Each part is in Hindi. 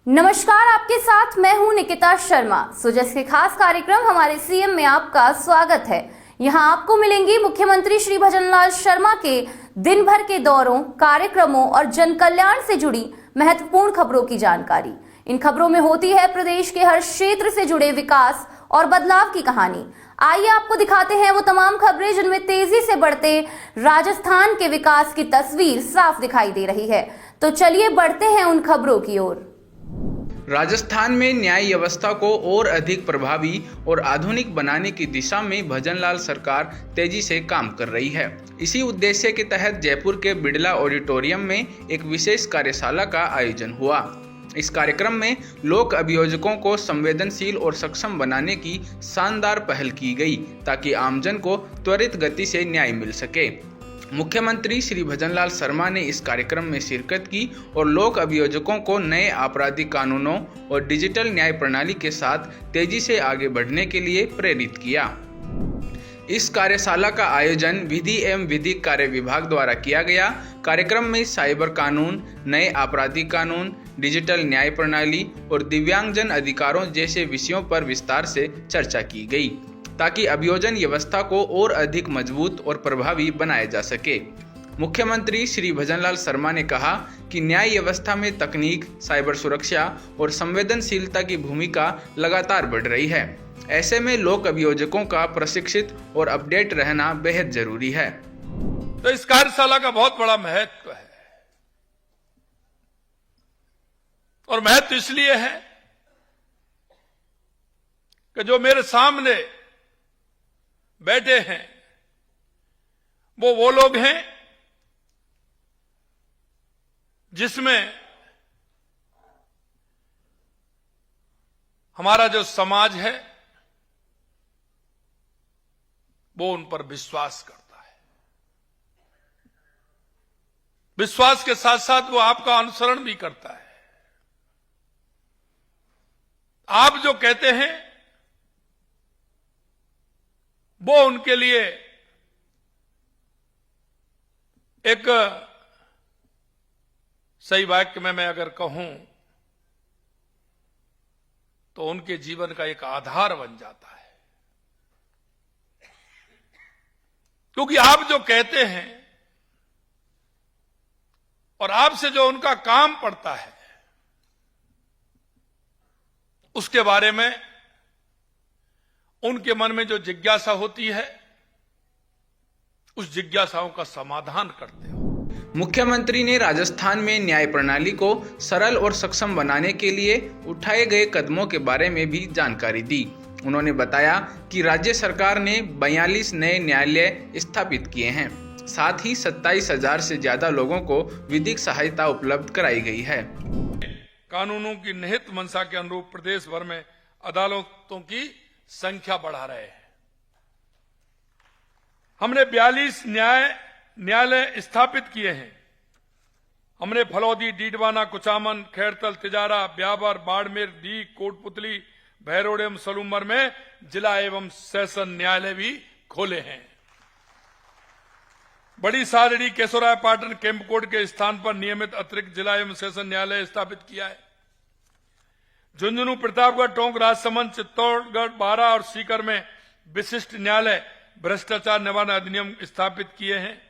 नमस्कार, आपके साथ मैं हूं निकिता शर्मा। सुजस के खास कार्यक्रम हमारे सीएम में आपका स्वागत है। यहां आपको मिलेंगी मुख्यमंत्री श्री भजनलाल शर्मा के दिन भर के दौरों, कार्यक्रमों और जन कल्याण से जुड़ी महत्वपूर्ण खबरों की जानकारी। इन खबरों में होती है प्रदेश के हर क्षेत्र से जुड़े विकास और बदलाव की कहानी। आइए आपको दिखाते हैं वो तमाम खबरें जिनमें तेजी से बढ़ते राजस्थान के विकास की तस्वीर साफ दिखाई दे रही है। तो चलिए बढ़ते हैं उन खबरों की ओर। राजस्थान में न्याय व्यवस्था को और अधिक प्रभावी और आधुनिक बनाने की दिशा में भजनलाल सरकार तेजी से काम कर रही है। इसी उद्देश्य के तहत जयपुर के बिड़ला ऑडिटोरियम में एक विशेष कार्यशाला का आयोजन हुआ। इस कार्यक्रम में लोक अभियोजकों को संवेदनशील और सक्षम बनाने की शानदार पहल की गई ताकि आमजन को त्वरित गति से न्याय मिल सके। मुख्यमंत्री श्री भजनलाल शर्मा ने इस कार्यक्रम में शिरकत की और लोक अभियोजकों को नए आपराधिक कानूनों और डिजिटल न्याय प्रणाली के साथ तेजी से आगे बढ़ने के लिए प्रेरित किया। इस कार्यशाला का आयोजन विधि एवं विधिक कार्य विभाग द्वारा किया गया। कार्यक्रम में साइबर कानून, नए आपराधिक कानून, डिजिटल न्याय प्रणाली और दिव्यांगजन अधिकारों जैसे विषयों पर विस्तार से चर्चा की गई ताकि अभियोजन व्यवस्था को और अधिक मजबूत और प्रभावी बनाया जा सके। मुख्यमंत्री श्री भजनलाल शर्मा ने कहा कि न्याय व्यवस्था में तकनीक, साइबर सुरक्षा और संवेदनशीलता की भूमिका लगातार बढ़ रही है। ऐसे में लोक अभियोजकों का प्रशिक्षित और अपडेट रहना बेहद जरूरी है। तो इस कार्यशाला का बहुत बड़ा महत्व है और महत्व इसलिए है कि जो मेरे सामने बैठे हैं वो लोग हैं जिसमें हमारा जो समाज है वो उन पर विश्वास करता है। विश्वास के साथ साथ वो आपका अनुसरण भी करता है। आप जो कहते हैं वो उनके लिए एक सही वाक्य में मैं अगर कहूं तो उनके जीवन का एक आधार बन जाता है। क्योंकि आप जो कहते हैं और आपसे जो उनका काम पड़ता है उसके बारे में उनके मन में जो जिज्ञासा होती है उस जिज्ञासाओं का समाधान करते हो। मुख्यमंत्री ने राजस्थान में न्याय प्रणाली को सरल और सक्षम बनाने के लिए उठाए गए कदमों के बारे में भी जानकारी दी। उन्होंने बताया कि राज्य सरकार ने 42 नए न्यायालय स्थापित किए हैं। साथ ही 27,000 से ज्यादा लोगों को विधिक सहायता उपलब्ध कराई गई है। कानूनों की निहित मंशा के अनुरूप प्रदेश भर में अदालतों की संख्या बढ़ा रहे हैं। हमने 42 न्यायालय स्थापित किए हैं। हमने फलौदी, डीडवाना, कुचामन, खैरतल, तिजारा, ब्यावर, बाड़मेर, डी, कोटपुतली, भैरोड एवं सलूमर में जिला एवं सेशन न्यायालय भी खोले हैं। बड़ी सादड़ी, केशोराय पाटन, केम्पकोट के स्थान पर नियमित अतिरिक्त जिला एवं सेशन न्यायालय स्थापित किया है। झुंझुनू, प्रतापगढ़, टोंक, राजसमंद, चित्तौड़गढ़, बारां और सीकर में विशिष्ट न्यायालय भ्रष्टाचार निवारण अधिनियम स्थापित किए हैं।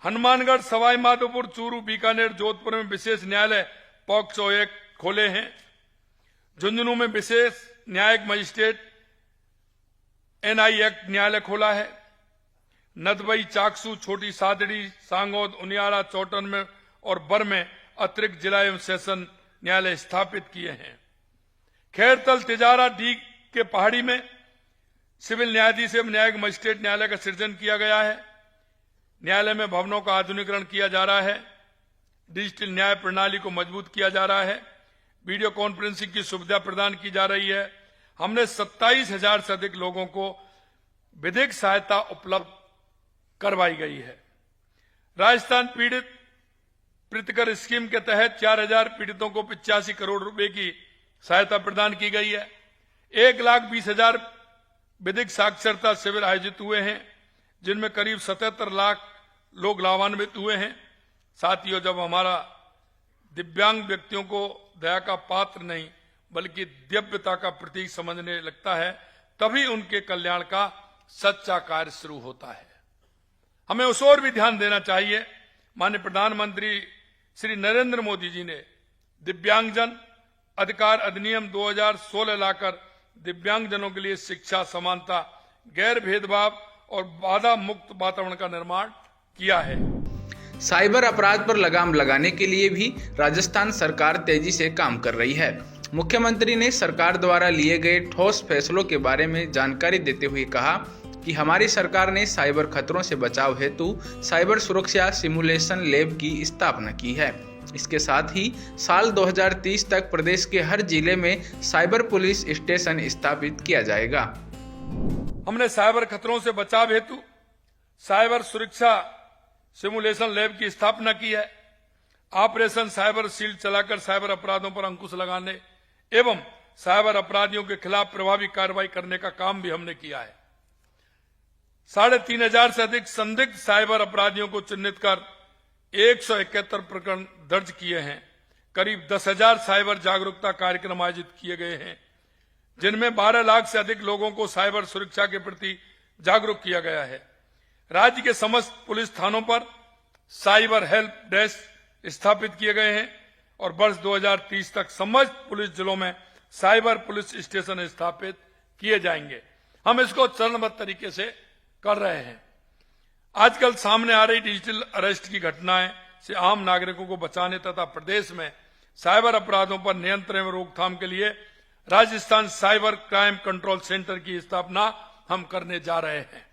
हनुमानगढ़, सवाई माधोपुर, चूरू, बीकानेर, जोधपुर में विशेष न्यायालय पॉक्सो एक्ट खोले हैं। झुंझुनू में विशेष न्यायिक मजिस्ट्रेट NI एक्ट न्यायालय खोला है। नदबई, चाकसू, छोटी सादड़ी, सांगोद, उनियारा, चौटन में और बर में अतिरिक्त जिला एवं सेशन न्यायालय स्थापित किए हैं। खैरतल, तिजारा, डी के पहाड़ी में सिविल न्यायाधीश एवं न्यायिक मजिस्ट्रेट न्यायालय का सृजन किया गया है। न्यायालय में भवनों का आधुनिकीकरण किया जा रहा है। डिजिटल न्याय प्रणाली को मजबूत किया जा रहा है। वीडियो कॉन्फ्रेंसिंग की सुविधा प्रदान की जा रही है। हमने 27,000 से अधिक लोगों को विधिक सहायता उपलब्ध करवाई गई है। राजस्थान पीड़ित प्रीतिकर स्कीम के तहत 4,000 पीड़ितों को 85 करोड़ रुपए की सहायता प्रदान की गई है। 1,20,000 विधिक साक्षरता शिविर आयोजित हुए हैं जिनमें करीब 77 लाख लोग लाभान्वित हुए हैं। साथियों, जब हमारा दिव्यांग व्यक्तियों को दया का पात्र नहीं बल्कि दिव्यता का प्रतीक समझने लगता है, तभी उनके कल्याण का सच्चा कार्य शुरू होता है। हमें उस ओर भी ध्यान देना चाहिए। माननीय प्रधानमंत्री श्री नरेंद्र मोदी जी ने दिव्यांगजन अधिकार अधिनियम 2016 लाकर दिव्यांगजनों के लिए शिक्षा, समानता, गैर भेदभाव और बाधा मुक्त वातावरण का निर्माण किया है। साइबर अपराध पर लगाम लगाने के लिए भी राजस्थान सरकार तेजी से काम कर रही है। मुख्यमंत्री ने सरकार द्वारा लिए गए ठोस फैसलों के बारे में जानकारी देते हुए कहा कि हमारी सरकार ने साइबर खतरों से बचाव हेतु साइबर सुरक्षा सिमुलेशन लैब की स्थापना की है। इसके साथ ही साल 2030 तक प्रदेश के हर जिले में साइबर पुलिस स्टेशन स्थापित किया जाएगा। हमने साइबर खतरों से बचाव हेतु साइबर सुरक्षा सिमुलेशन लैब की स्थापना की है। ऑपरेशन साइबर शील्ड चलाकर साइबर अपराधों पर अंकुश लगाने एवं साइबर अपराधियों के खिलाफ प्रभावी कार्रवाई करने का काम भी हमने किया है। 3,500 से अधिक संदिग्ध साइबर अपराधियों को चिन्हित कर 171 प्रकरण दर्ज किए हैं। करीब 10,000 साइबर जागरूकता कार्यक्रम आयोजित किए गए हैं, जिनमें 12 लाख से अधिक लोगों को साइबर सुरक्षा के प्रति जागरूक किया गया है। राज्य के समस्त पुलिस थानों पर साइबर हेल्प डेस्क स्थापित किए गए हैं और वर्ष 2030 तक समस्त पुलिस जिलों में साइबर पुलिस स्टेशन स्थापित किए जाएंगे। हम इसको चरणबद्ध तरीके से कर रहे हैं। आजकल सामने आ रही डिजिटल अरेस्ट की घटनाएं से आम नागरिकों को बचाने तथा प्रदेश में साइबर अपराधों पर नियंत्रण एवं रोकथाम के लिए Rajasthan cyber crime control centre की स्थापना हम करने जा रहे हैं।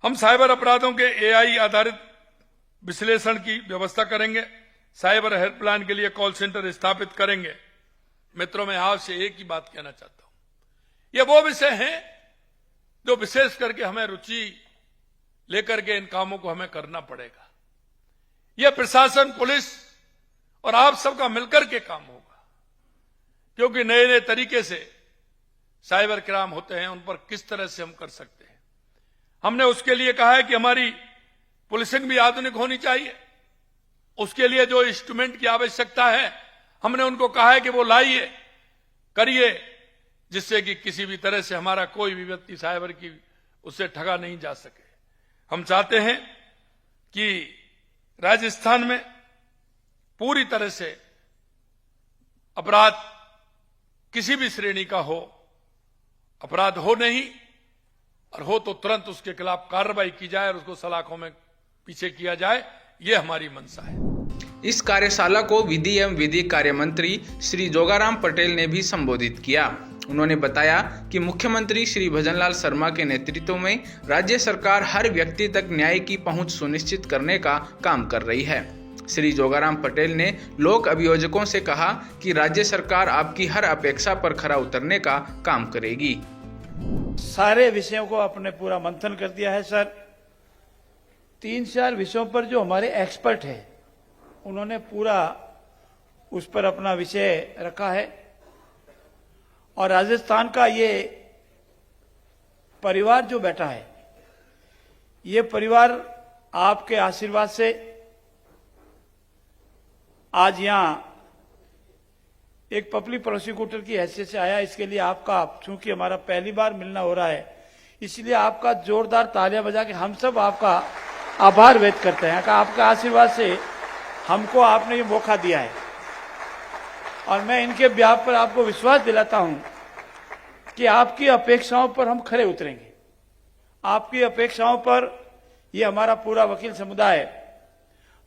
हम साइबर अपराधों के AI आधारित विश्लेषण की व्यवस्था करेंगे। साइबर हेल्पलाइन के लिए कॉल सेंटर स्थापित करेंगे। मित्रों, मैं आपसे एक ही बात कहना चाहता हूं, ये वो विषय हैं जो विशेष करके हमें रुचि लेकर के इन कामों को हमें करना पड़ेगा। यह प्रशासन, पुलिस और आप सबका मिलकर के काम होगा, क्योंकि नए नए तरीके से साइबर क्राइम होते हैं, उन पर किस तरह से हम कर सकते हैं। हमने उसके लिए कहा है कि हमारी पुलिसिंग भी आधुनिक होनी चाहिए। उसके लिए जो इंस्ट्रूमेंट की आवश्यकता है, हमने उनको कहा है कि वो लाइए, करिए, जिससे कि किसी भी तरह से हमारा कोई भी व्यक्ति साइबर की उससे ठगा नहीं जा सके। हम चाहते हैं कि राजस्थान में पूरी तरह से अपराध किसी भी श्रेणी का हो, अपराध हो नहीं, और हो तो तुरंत उसके खिलाफ कार्रवाई की जाए और उसको सलाखों में पीछे किया जाए, ये हमारी मंशा है। इस कार्यशाला को विधि एवं विधिक कार्य मंत्री श्री जोगाराम पटेल ने भी संबोधित किया। उन्होंने बताया कि मुख्यमंत्री श्री भजनलाल शर्मा के नेतृत्व में राज्य सरकार हर व्यक्ति तक न्याय की पहुंच सुनिश्चित करने का काम कर रही है। श्री जोगाराम पटेल ने लोक अभियोजकों से कहा कि राज्य सरकार आपकी हर अपेक्षा पर खरा उतरने का काम करेगी। सारे विषयों को आपने पूरा मंथन कर दिया है सर। 3-4 विषयों पर जो हमारे एक्सपर्ट हैं, उन्होंने पूरा उस पर अपना विषय रखा है। और राजस्थान का ये परिवार जो बैठा है, ये परिवार आपके आशीर्वाद से आज यहां एक पब्लिक प्रोसिक्यूटर की हैसियत से आया। इसके लिए आपका, चूंकि हमारा पहली बार मिलना हो रहा है, इसलिए आपका जोरदार तालियां बजा के हम सब आपका आभार व्यक्त करते हैं कि आपका आशीर्वाद से हमको आपने ये मौका दिया है। और मैं इनके ब्याह पर आपको विश्वास दिलाता हूं कि आपकी अपेक्षाओं पर हम खरे उतरेंगे। आपकी अपेक्षाओं पर ये हमारा पूरा वकील समुदाय,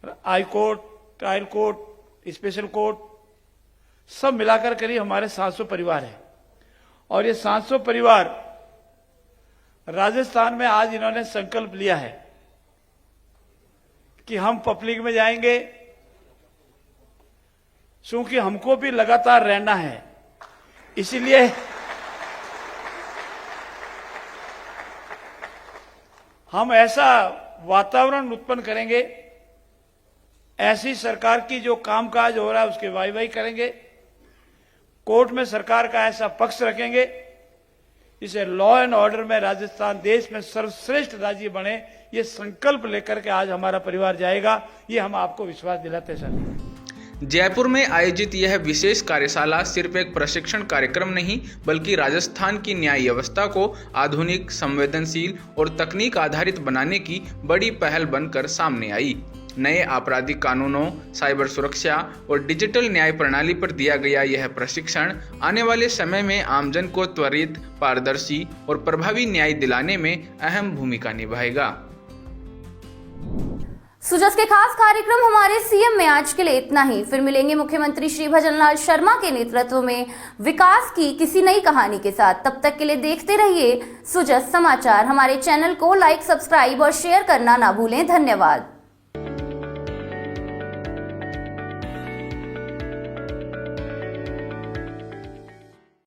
high court, trial court, special court, सब मिलाकर करीब हमारे 700 परिवार है। और ये 700 परिवार राजस्थान में आज इन्होंने संकल्प लिया है कि हम पब्लिक में जाएंगे, क्योंकि हमको भी लगातार रहना है। इसीलिए हम ऐसा वातावरण उत्पन्न करेंगे, ऐसी सरकार की जो कामकाज हो रहा है उसके वाई करेंगे, कोर्ट में सरकार का ऐसा पक्ष रखेंगे, इसे लॉ एंड ऑर्डर में राजस्थान देश में सर्वश्रेष्ठ राज्य बने, ये संकल्प लेकर के आज हमारा परिवार जाएगा। ये हम आपको विश्वास दिलाते हैं सर। जयपुर में आयोजित यह विशेष कार्यशाला सिर्फ एक प्रशिक्षण कार्यक्रम नहीं बल्कि राजस्थान की न्याय व्यवस्था को आधुनिक, संवेदनशील और तकनीक आधारित बनाने की बड़ी पहल बनकर सामने आई। नए आपराधिक कानूनों, साइबर सुरक्षा और डिजिटल न्याय प्रणाली पर दिया गया यह प्रशिक्षण आने वाले समय में आमजन को त्वरित, पारदर्शी और प्रभावी न्याय दिलाने में अहम भूमिका निभाएगा। सुजस के खास कार्यक्रम हमारे सीएम में आज के लिए इतना ही। फिर मिलेंगे मुख्यमंत्री श्री भजनलाल शर्मा के नेतृत्व में विकास की किसी नई कहानी के साथ। तब तक के लिए देखते रहिए सुजस समाचार। हमारे चैनल को लाइक, सब्सक्राइब और शेयर करना ना भूलें। धन्यवाद।